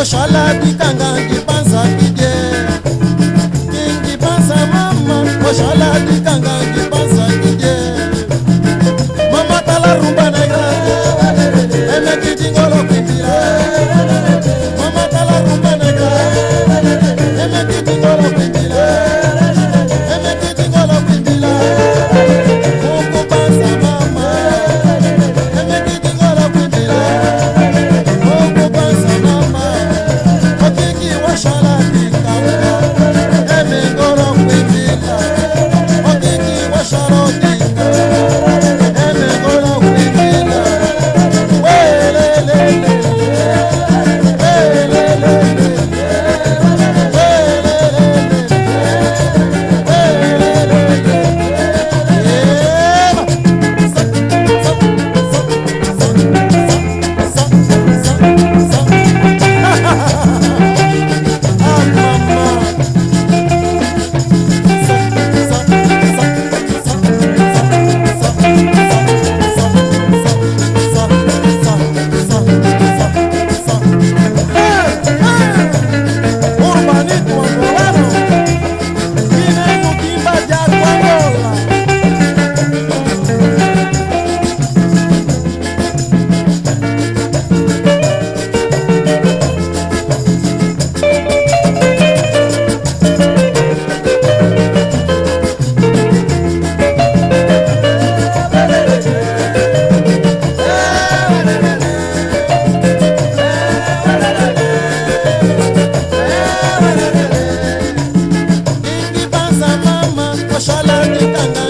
Shala dikanga ngipanza kidye Ngipanza mama Shala dikanga ngipanza kidye Mama tala rumba na grande Eme kijingolo kwimbira Mama tala rumba na grande Eme kijingolo kwimbira Eme kijingolo kwimbira Mungu panza mama Eme kijingolo kwimbira Mungu panza mama Shala dikanga, eme ngoro kwimbira. Okiki wa shalo dikanga, eme ngoro kwimbira. Welelele, welelele, Shala dikanga